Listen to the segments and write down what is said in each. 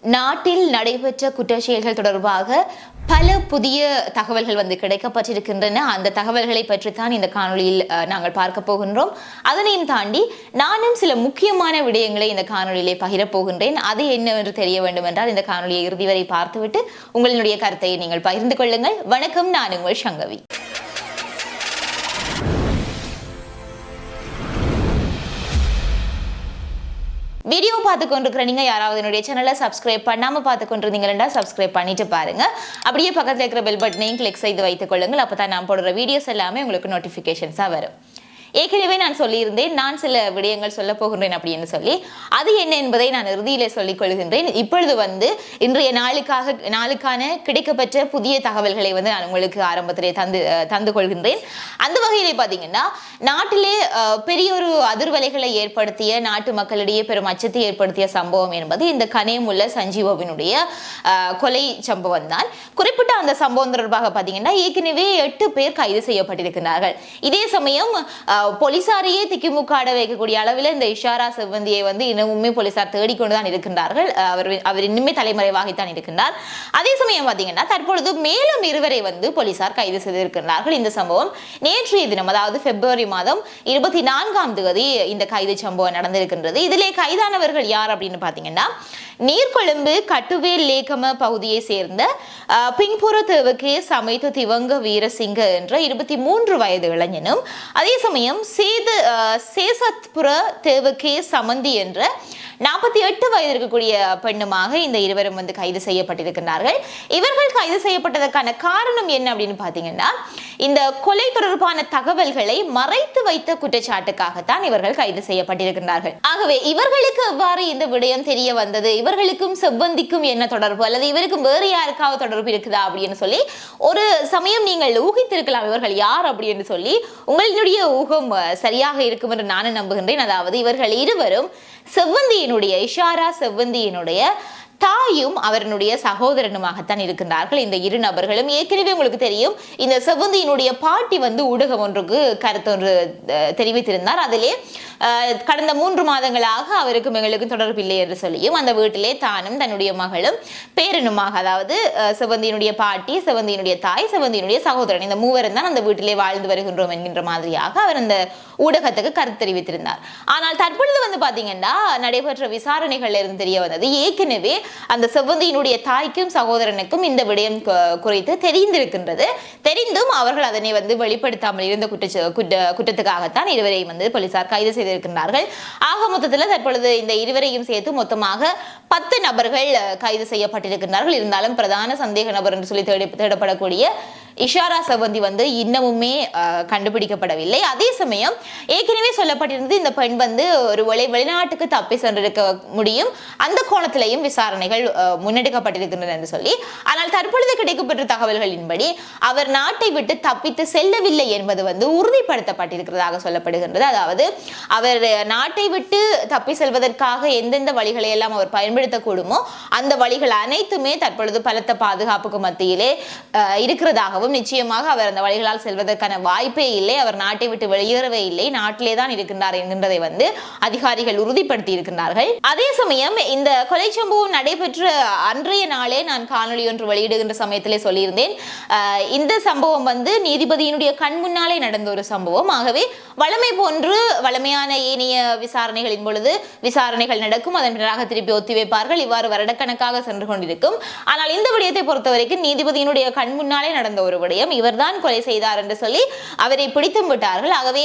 நாட்டில் நடைபெற்ற குற்றச்செயல்கள் தொடர்பாக பல புதிய தகவல்கள் கிடைக்கப்பட்டிருக்கின்றன. அந்த தகவல்களை பற்றித்தான் இந்த காணொலியில் நாங்கள் பார்க்க போகின்றோம். அதனையும் தாண்டி நானும் சில முக்கியமான விடயங்களை இந்த காணொலியிலே பகிரப் போகின்றேன். அது என்னவென்று தெரிய வேண்டும் என்றால் இந்த காணொலியை இறுதி வரை பார்த்துவிட்டு உங்களுடைய கருத்தை நீங்கள் பகிர்ந்து கொள்ளுங்கள். வணக்கம், நான் உங்கள் சங்கவி. வீடியோ பார்த்து கொண்டிருக்கிற நீங்க யாராவது என்னுடைய சேனலை சப்ஸ்கிரைப் பண்ணாம பார்த்து கொண்டிருந்தீங்கன்னா சப்ஸ்கிரைப் பண்ணிட்டு பாருங்க. அப்படியே பக்கத்தில் இருக்கிற பெல் பட்டனையும் கிளிக் செய்து வைத்துக் கொள்ளுங்கள். அப்பதான் நான் போடுற வீடியோஸ் எல்லாமே உங்களுக்கு நோட்டிபிகேஷன்ஸா வரும். ஏற்கனவே நான் சொல்லியிருந்தேன், நான் சில விடயங்கள் சொல்ல போகின்றேன் அப்படின்னு சொல்லி. அது என்ன என்பதை நான் இறுதியிலே சொல்லிக் கொள்கின்றேன். இப்பொழுது இன்றைய நாளுக்கான கிடைக்கப்பட்ட புதிய தகவல்களை நான் உங்களுக்கு ஆரம்பத்திலே தந்து கொள்கின்றேன். அந்த வகையிலே பார்த்தீங்கன்னா, நாட்டிலே பெரிய ஒரு அதிர்வலைகளை ஏற்படுத்திய, நாட்டு மக்களிடையே பெரும் அச்சத்தை ஏற்படுத்திய சம்பவம் என்பது இந்த கனேமுல்ல சஞ்சீவவினுடைய கொலை சம்பவம் தான். குறிப்பிட்ட அந்த சம்பவம் தொடர்பாக பார்த்தீங்கன்னா, ஏற்கனவே 8 பேர் கைது செய்யப்பட்டிருக்கிறார்கள். இதே சமயம் போலீசாரையே திக்குமுக்காட வைக்கக்கூடிய அளவில் இந்த இஷாரா செவ்வந்தியை இன்னமுமே போலீசார் தேடிக்கொண்டுதான் இருக்கின்றார்கள். அவர் இன்னுமே தலைமறைவாகத்தான் இருக்கின்றார். அதே சமயம் பார்த்தீங்கன்னா, தற்பொழுது மேலும் 2 போலீசார் கைது செய்திருக்கிறார்கள். இந்த சம்பவம் நேற்றைய தினம், அதாவது பிப்ரவரி மாதம் 24ஆம் தேதி இந்த கைது சம்பவம் நடந்திருக்கின்றது. இதிலே கைதானவர்கள் யார் அப்படின்னு பார்த்தீங்கன்னா, நீர்கொழும்பு கட்டுவேல் லேகம பகுதியை சேர்ந்த பிங்புர தேவுக்கு சமைத்து திவங்க வீரசிங்க என்ற 23 வயது இளைஞனும், அதே சமயம் சேசத்புர தேவுக்கு சமந்தி என்ற 48 வயது இருக்கக்கூடிய பெண்ணுமாக இந்த இருவரும் கைது செய்யப்பட்டிருக்கிறார்கள். இவர்கள் கைது செய்யப்பட்டதற்கான காரணம் என்ன அப்படின்னு பாத்தீங்கன்னா, இந்த கொலை தொடர்பான தகவல்களை மறைத்து வைத்த குற்றச்சாட்டுக்காகத்தான் இவர்கள் கைது செய்யப்பட்டிருக்கிறார்கள். ஆகவே இவர்களுக்கு எவ்வாறு இந்த விடயம் தெரிய வந்தது, இவர்களுக்கும் செவ்வந்திக்கும் என்ன தொடர்பு, அல்லது இவருக்கும் வேறு யாருக்காவது தொடர்பு இருக்குதா அப்படின்னு சொல்லி ஒரு சமயம் நீங்கள் ஊகித்திருக்கலாம் இவர்கள் யார் அப்படின்னு சொல்லி. உங்களுடைய ஊகம் சரியாக இருக்கும் என்று நானும் நம்புகின்றேன். அதாவது இவர்கள் இருவரும் செவ்வந்தியினுடைய, இஷாரா செவ்வந்தியினுடைய தாயும் அவருடைய சகோதரனுமாகத்தான் இருக்கின்றார்கள். இந்த 2 நபர்களும் ஏற்கனவே உங்களுக்கு தெரியும், இந்த செவ்வந்தியினுடைய பாட்டி ஊடகம் ஒன்றுக்கு கருத்தொன்று தெரிவித்திருந்தார். அதிலே கடந்த 3 மாதங்களாக அவருக்கும் எங்களுக்கும் தொடர்பில்லை என்று சொல்லியும், அந்த வீட்டிலே தானும் தன்னுடைய மகளும் பேரனுமாக, அதாவது செவ்வந்தியினுடைய பாட்டி, செவ்வந்தியினுடைய தாய், செவ்வந்தியினுடைய சகோதரன், இந்த 3 தான் அந்த வீட்டிலே வாழ்ந்து வருகின்றோம் என்கின்ற மாதிரியாக அவர் அந்த ஊடகத்துக்கு கருத்து தெரிவித்திருந்தார். ஆனால் தற்பொழுது பாத்தீங்கன்னா, நடைபெற்ற விசாரணைகள்ல இருந்து தெரிய வந்தது, ஏற்கனவே அந்த செவ்வந்தியினுடைய தாய்க்கும் சகோதரனுக்கும் இந்த விடயம் குறித்து தெரிந்திருக்கின்றது. தெரிந்தும் அவர்கள் அதனை வெளிப்படுத்தாமல் இருந்த குற்றத்துக்காகத்தான் இருவரையும் போலீசார் கைது செய்திருக்கின்றார்கள். ஆக மொத்தத்தில் தற்பொழுது இந்த இருவரையும் சேர்த்து மொத்தமாக 10 நபர்கள் கைது செய்யப்பட்டிருக்கின்றார்கள். இருந்தாலும் பிரதான சந்தேக நபர் என்று சொல்லி தேடப்படக்கூடிய இஷாரா செவ்வந்தி இன்னமுமே கண்டுபிடிக்கப்படவில்லை. அதே சமயம் ஏற்கனவே சொல்லப்பட்டிருந்தது, இந்த பெண் ஒரு வெளிநாட்டுக்கு தப்பி சென்றிருக்க முடியும், அந்த கோணத்திலையும் விசாரணைகள் முன்னெடுக்கப்பட்டிருக்கின்றன என்று சொல்லி. ஆனால் தற்பொழுது கிடைக்கப்பட்ட தகவல்களின்படி அவர் நாட்டை விட்டு தப்பித்து செல்லவில்லை என்பது உறுதிப்படுத்தப்பட்டிருக்கிறதாக சொல்லப்படுகின்றது. அதாவது அவர் நாட்டை விட்டு தப்பி செல்வதற்காக எந்தெந்த வழிகளை எல்லாம் அவர் பயன்படுத்தக்கூடுமோ அந்த வழிகள் அனைத்துமே தற்பொழுது பலத்த பாதுகாப்புக்கு மத்தியிலே இருக்கிறதாக, நிச்சயமாக அவர் அந்த வழிகளால் செல்வதற்கான வாய்ப்பே இல்லை, அவர் நாட்டை விட்டு வெளியேறவே இல்லை, நாட்டிலே தான் இருக்கின்றார் என்கின்றதை அதிகாரிகள் உறுதிப்படுத்தி இருக்கின்றார்கள். அதே சமயம் இந்த கொலை சம்பவம் நடைபெற்ற அன்றைய நாளே நான் காணொலி ஒன்று வெளியிடுகின்ற சமயத்திலே சொல்லியிருந்தேன், இந்த சம்பவம் நீதிபதியினுடைய கண் முன்னாலே நடந்த ஒரு சம்பவம். ஆகவே வளமை போன்று வளமையான ஏனைய விசாரணைகளின் பொழுது விசாரணைகள் நடக்கும், அதன் பிறகு திருப்பி ஒத்திவைப்பார்கள், இவ்வாறு வருடக்கணக்காக சென்று கொண்டிருக்கும். ஆனால் இந்த விடயத்தை பொறுத்தவரைக்கும் நீதிபதியினுடைய கண் முன்னாலே நடந்த ஒரு விடயம், இவர்தான் கொலை செய்தார் என்று சொல்லி அவரை பிடித்தும் விட்டார்கள். ஆகவே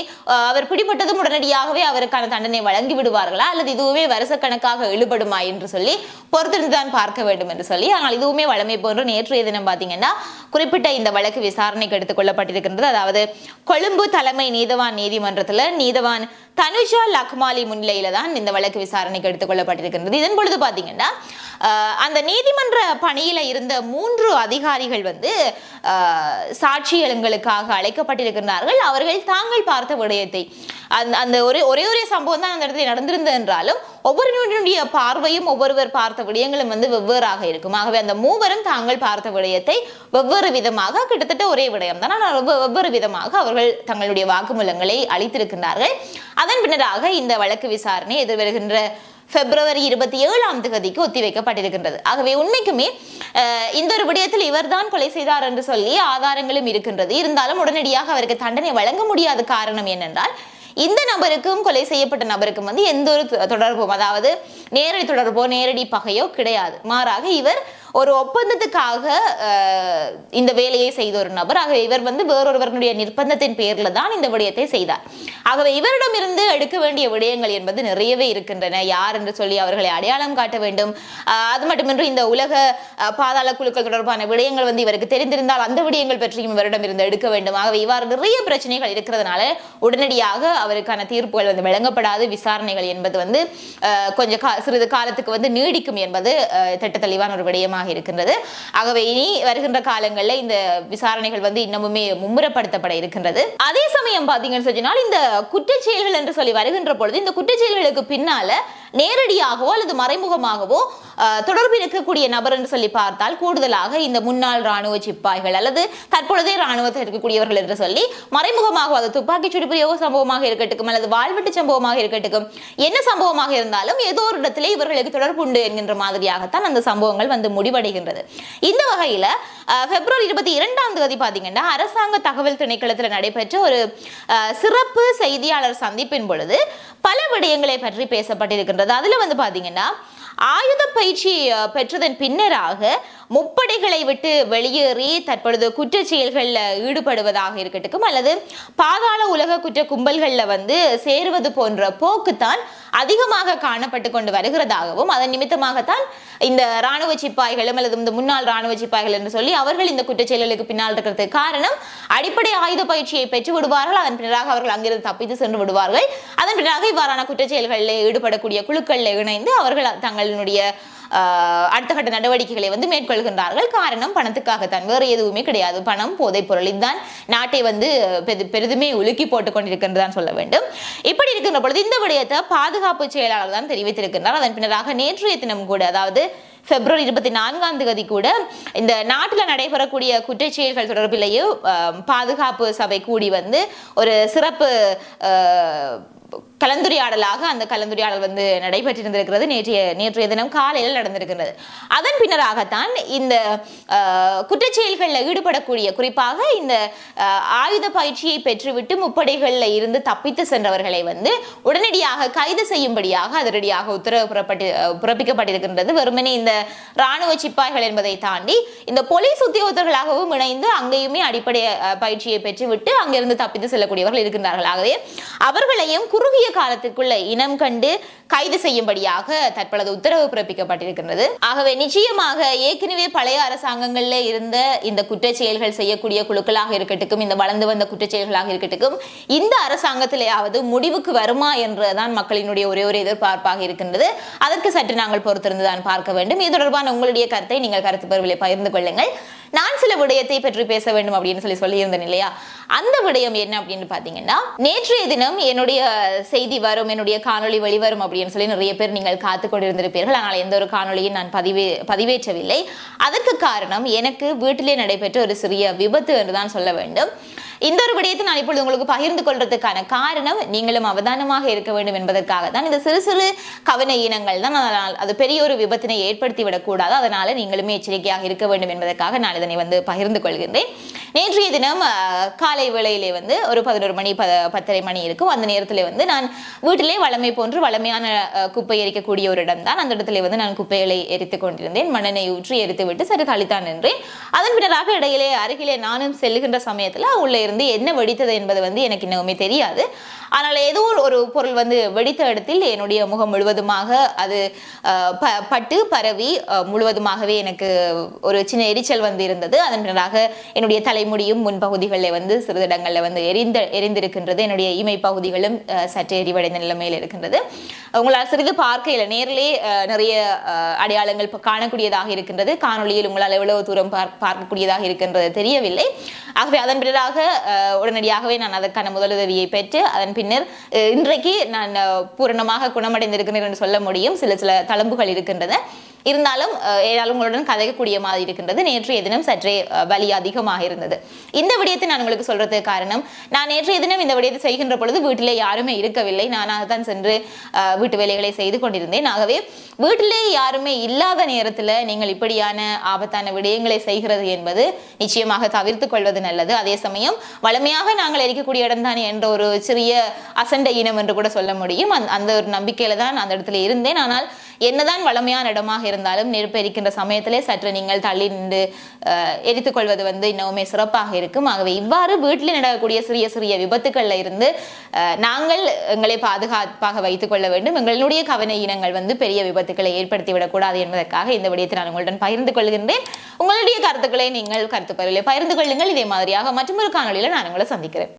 அவர் பிடிபட்டதும் உடனடியாகவே அவருக்கான தண்டனை வழங்கி விடுவார்களா, அல்லது இதுவுமே வருஷக்கணக்காக இழுபடுமா என்று சொல்லி பொறுத்திருந்துதான் பார்க்க வேண்டும் என்று சொல்லி. ஆனால் இதுவுமே வளமை போன்று நேற்றைய தினம் பார்த்தீங்கன்னா, குறிப்பிட்ட இந்த வழக்கு விசாரணைக்கு எடுத்துக் கொள்ளப்பட்டிருக்கின்றது. அதாவது கொழும்பு தலைமை நீதவான் நீதிமன்றத்தில் நீதவான் தனுஜா லக்மாலி முன்னிலையில தான் இந்த வழக்கு விசாரணைக்கு எடுத்துக் கொள்ளப்பட்டிருக்கின்றது. இதன் பொழுது பாத்தீங்கன்னா, அந்த நீதிமன்ற பணியில இருந்த 3 அதிகாரிகள் சாட்சியங்களுக்காக அழைக்கப்பட்டிருக்கிறார்கள். அவர்கள் தாங்கள் பார்த்த விடயத்தை, அந்த ஒரே சம்பவம் தான் அந்த இடத்துல நடந்திருந்தது என்றாலும் ஒவ்வொருவருடைய பார்வையும் ஒவ்வொருவர் பார்த்த விடயங்களும் வெவ்வேறாக இருக்கும். ஆகவே அந்த 3 தாங்கள் பார்த்த விடயத்தை வெவ்வேறு விதமாக, கிட்டத்தட்ட ஒரே விடயம் தான், ஆனால் வெவ்வேறு விதமாக அவர்கள் தங்களுடைய வாக்குமூலங்களை அளித்திருக்கிறார்கள். அதன் பின்னராக இந்த வழக்கு விசாரணை எதிர்வருகின்ற பிப்ரவரி 27ஆம் தேதிக்கு ஒத்திவைக்கப்பட்டிருக்கின்றது. ஆகவே உண்மைக்குமே இந்த ஒரு விடயத்தில் இவர்தான் கொலை செய்தார் என்று சொல்லி ஆதாரங்களும் இருக்கின்றது. இருந்தாலும் உடனடியாக அவருக்கு தண்டனை வழங்க முடியாத காரணம் என்னென்றால் இந்த நபருக்கும் கொலை செய்யப்பட்ட நபருக்கும் வந்து எந்த ஒரு தொடர்பும், அதாவது நேரடி தொடர்போ நேரடி பகையோ கிடையாது. மாறாக இவர் ஒரு ஒப்பந்தத்துக்காக இந்த வேலையை செய்த ஒரு நபர். ஆகவே இவர் வந்து வேறொருவருடைய நிர்பந்தத்தின் பேர்ல தான் இந்த விடயத்தை செய்தார். ஆகவே இவரிடமிருந்து எடுக்க வேண்டிய விடயங்கள் என்பது நிறையவே இருக்கின்றன. யார் என்று சொல்லி அவர்களை அடையாளம் காட்ட வேண்டும். அது மட்டுமின்றி இந்த உலக பாதாள குழுக்கள் தொடர்பான விடயங்கள் வந்து இவருக்கு தெரிந்திருந்தால் அந்த விடயங்கள் பற்றியும் இவரிடமிருந்து எடுக்க வேண்டும். ஆகவே இவ்வாறு நிறைய பிரச்சனைகள் இருக்கிறதுனால உடனடியாக அவருக்கான தீர்ப்புகள் வந்து வழங்கப்படாது. விசாரணைகள் என்பது வந்து கொஞ்சம் சிறிது காலத்துக்கு வந்து நீடிக்கும் என்பது திட்ட தெளிவான ஒரு விடயமாக இருக்கின்றது. ஆகவே இனி வருகின்ற காலங்களில் இந்த விசாரணைகள் வந்து இன்னமுமே மும்முரப்படுத்தப்பட இருக்கின்றது. அதே சமயம் பாத்தீங்கன்னு சொன்னால் இந்த குற்றச்செயல்கள் என்று சொல்லி வருகின்ற பொழுது இந்த குற்றச்செயல்களுக்கு பின்னால நேரடியாகவோ அல்லது மறைமுகமாகவோ தொடர்பு இருக்கக்கூடிய நபர் என்று சொல்லி பார்த்தால் கூடுதலாக இந்த முன்னாள் ராணுவ சிப்பாய்கள் அல்லது தற்பொழுதே ராணுவத்தில் இருக்கக்கூடியவர்கள் என்று சொல்லி மறைமுகமாக அது துப்பாக்கிச்சூடு பிரயோக சம்பவமாக இருக்கட்டும் அல்லது வாழ்வெட்டு சம்பவமாக இருக்கட்டும் என்ன சம்பவமாக இருந்தாலும் ஏதோ ஒரு இடத்திலே இவர்களுக்கு தொடர்பு உண்டு என்கின்ற மாதிரியாகத்தான் அந்த சம்பவங்கள் வந்து முடிவடைகின்றது. இந்த வகையில பிப்ரவரி 22ஆம் தேதி பாத்தீங்கன்னா அரசாங்க தகவல் திணைக்களத்தில் நடைபெற்ற ஒரு சிறப்பு செய்தியாளர் சந்திப்பின் பொழுது பல விடயங்களை பற்றி பேசப்பட்டிருக்கின்றது. அதுல வந்து பாத்தீங்கன்னா ஆயுத பயிற்சி பெற்றதன் பின்னராக முப்படைகளை விட்டு வெளியேறி தற்பொழுது குற்ற செயல்களில் ஈடுபடுவதாக இருக்கட்டும் அல்லது பாதாள உலக குற்ற கும்பல்களில் வந்து சேருவது போன்ற போக்குத்தான் அதிகமாக காணப்பட்டு கொண்டு வருகிறதாகவும் அதன் நிமித்தமாகத்தான் இந்த ராணுவ சிப்பாய்களும் அல்லது இந்த முன்னாள் ராணுவ சிப்பாய்கள் என்று சொல்லி அவர்கள் இந்த குற்றச்செயல்களுக்கு பின்னால் இருக்கிறதுக்கு காரணம் அடிப்படை ஆயுத பயிற்சியை பெற்று விடுவார்கள். அதன் பின்னராக அவர்கள் அங்கிருந்து தப்பித்து சென்று விடுவார்கள். அதன் பின்னராக இவ்வாறான குற்றச்செயல்களில் ஈடுபடக்கூடிய குழுக்களில் இணைந்து அவர்கள் தங்களுடைய அடுத்த கட்ட நடவடிக்கைகளை வந்து மேற்கொள்கின்றார்கள். காரணம் பணத்துக்காகத்தான், வேறு எதுவுமே கிடையாது. பணம், போதைப் பொருள் இதுதான் நாட்டை வந்து பெரிதுமே உலுக்கி போட்டுக் கொண்டிருக்கின்றதான் சொல்ல வேண்டும். இப்படி இருக்கின்ற பொழுது இந்த விடயத்தை பாதுகாப்பு செயலாளர் தான் தெரிவித்திருக்கின்றார். அதன் பின்னராக நேற்றைய தினம் கூட, அதாவது பிப்ரவரி 24ஆம் தேதி கூட இந்த நாட்டில் நடைபெறக்கூடிய குற்றச்செயல்கள் தொடர்பிலேயே பாதுகாப்பு சபை கூடி வந்து ஒரு சிறப்பு கலந்துரையாடலாக அந்த கலந்துரையாடல் வந்து நடைபெற்றிருந்திருக்கிறது. நேற்றைய தினம் காலையில் நடந்திருக்கிறது. அதன் பின்னராகத்தான் இந்த குற்றச்செயல்களில் ஈடுபடக்கூடிய, குறிப்பாக இந்த ஆயுத பயிற்சியை பெற்றுவிட்டு முப்படைகளில் இருந்து தப்பித்து சென்றவர்களை வந்து உடனடியாக கைது செய்யும்படியாக அதிரடியாக உத்தரவு பிறப்பிக்கப்பட்டிருக்கின்றது. வெறுமனே இந்த ராணுவ சிப்பாய்கள் என்பதை தாண்டி இந்த போலீஸ் உத்தியோகத்தர்களாகவும் இணைந்து அங்கேயுமே அடிப்படை பயிற்சியை பெற்றுவிட்டு அங்கிருந்து தப்பித்து செல்லக்கூடியவர்கள் இருக்கின்றார்கள். ஆகவே அவர்களையும் குறுகிய காலத்திற்குள்ள இனம் கண்டு கைது செய்யும்படியாக தற்பொழுது உத்தரவு பிறப்பிக்கப்பட்டிருக்கின்றது. ஆகவே நிச்சயமாக ஏற்கனவே பழைய அரசாங்கங்களில் இருந்த இந்த குற்றச்செயல்கள் செய்யக்கூடிய குழுக்களாக இருக்கட்டும், இந்த வளர்ந்து வந்த குற்றச்செயல்களாக இருக்கட்டும், இந்த அரசாங்கத்திலேயாவது முடிவுக்கு வருமா என்றுதான் மக்களினுடைய ஒரே ஒரு எதிர்பார்ப்பாக இருக்கின்றது. அதற்கு சற்று நாங்கள் பொறுத்திருந்துதான் பார்க்க வேண்டும். இது தொடர்பான உங்களுடைய கருத்தை நீங்கள் கருத்து பகிர்வில் பகிர்ந்து கொள்ளுங்கள். நான் சில விடயத்தை பற்றி பேச வேண்டும் அப்படின்னு சொல்லியிருந்தேன் இல்லையா, அந்த விடயம் என்ன அப்படின்னு பாத்தீங்கன்னா, நேற்றைய தினம் என்னுடைய செய்தி வரும், என்னுடைய காணொலி வெளிவரும் அப்படின்னு சொல்லி நிறைய பேர் நீங்கள் காத்து கொண்டிருந்திருப்பீர்கள். ஆனால் எந்த ஒரு காணொலியும் நான் பதிவேற்றவில்லை. அதற்கு காரணம் எனக்கு வீட்டிலே நடைபெற்ற ஒரு சிறிய விபத்து என்றுதான் சொல்ல வேண்டும். இந்த ஒரு விடயத்தை நான் இப்பொழுது உங்களுக்கு பகிர்ந்து கொள்றதுக்கான காரணம் நீங்களும் அவதானமாக இருக்க வேண்டும் என்பதற்காக தான். இந்த சிறு சிறு கவன ஈனங்கள் தான், அதனால் அது பெரிய ஒரு விபத்தினை ஏற்படுத்தி விடக்கூடாது, அதனால நீங்களுமே எச்சரிக்கையாக இருக்க வேண்டும் என்பதற்காக நான் இதனை வந்து பகிர்ந்து கொள்கின்றேன். நேற்றைய தினம் காலை வேளையிலே வந்து ஒரு 11 மணி 10:30 மணி இருக்கும். அந்த நேரத்தில் வந்து நான் வீட்டிலே வளமை போன்று வளமையான குப்பை எரிக்கக்கூடிய ஒரு இடம் தான். அந்த இடத்துல வந்து நான் குப்பைகளை எரித்துக் கொண்டிருந்தேன். மண்ணெண்ணெய் ஊற்றி எரித்து விட்டு சரி கழித்தான் நின்றேன். அதன் பின்னராக இடையிலே அருகிலே நானும் செல்லுகின்ற சமயத்தில் உள்ளே இருந்து என்ன வெடித்தது என்பது வந்து எனக்கு இன்னுமே தெரியாது. ஆனால் ஏதோ ஒரு பொருள் வந்து வெடித்த இடத்தில் என்னுடைய முகம் முழுவதுமாக அது பட்டு பரவி முழுவதுமாகவே எனக்கு ஒரு சின்ன எரிச்சல் வந்து இருந்தது. அதன் பின்னராக என்னுடைய தலைமுடியும் முன்பகுதிகளில் வந்து சிறிது இடங்களில் வந்து எரிந்திருக்கின்றது. என்னுடைய இமை பகுதிகளும் சற்று எரிவடைந்த நிலைமையில் இருக்கின்றது. உங்களால் சிறிது பார்க்கையில் நேரிலே நிறைய அடையாளங்கள் காணக்கூடியதாக இருக்கின்றது. காணொலியில் உங்களால் எவ்வளவு தூரம் பார்க்கக்கூடியதாக இருக்கின்றது தெரியவில்லை. ஆகவே அதன் பின்னராக உடனடியாகவே நான் அதற்கான முதலுதவியை பெற்று அதன் பின்னர் இன்றைக்கு நான் பூரணமாக குணமடைந்திருக்கிறேன் என்று சொல்ல முடியும். சில தளம்புகள் இருக்கின்றன. இருந்தாலும் ஏதாவது உங்களுடன் கதைக்கக்கூடிய மாதிரி இருக்கின்றது. நேற்றைய தினம் சற்றே வலி அதிகமாக இருந்தது. இந்த விடயத்தை நான் உங்களுக்கு சொல்றதுக்கு காரணம், நான் நேற்றைய தினம் இந்த விடயத்தை செய்கின்ற பொழுது வீட்டிலே யாருமே இருக்கவில்லை. நானாக தான் சென்று வீட்டு வேலைகளை செய்து கொண்டிருந்தேன். ஆகவே வீட்டிலே யாருமே இல்லாத நேரத்தில் நீங்கள் இப்படியான ஆபத்தான விடயங்களை செய்கிறது என்பது நிச்சயமாக தவிர்த்து கொள்வது நல்லது. அதே சமயம் வளமையாக நாங்கள் இருக்கக்கூடிய இடம் தானே என்ற ஒரு சிறிய அசண்டை இனம் என்று கூட சொல்ல முடியும். அந்த ஒரு நம்பிக்கையில தான் அந்த இடத்துல இருந்தேன். ஆனால் என்னதான் வளமையான இடமாக இருந்தாலும் நெருப்பு எரிக்கின்ற சமயத்திலே சற்று நீங்கள் தள்ளி நின்று எரித்துக் கொள்வது இன்னுமே சிறப்பாக இருக்கும். ஆகவே இவ்வாறு வீட்டில் நடக்கக்கூடிய சிறிய சிறிய விபத்துக்கள்ல இருந்து நாங்கள் எங்களை பாதுகாப்பாக வைத்துக் கொள்ள வேண்டும். எங்களுடைய கவன ஈனங்கள் பெரிய விபத்துக்களை ஏற்படுத்திவிடக் கூடாது என்பதற்காக இந்த விடயத்தை நான் உங்களுடன் பகிர்ந்து கொள்கின்றேன். உங்களுடைய கருத்துக்களை நீங்கள் கருத்து பகிர்ந்து கொள்ளுங்கள். இதே மாதிரியாக மற்றொரு காணொலியில நான் உங்களை சந்திக்கிறேன்.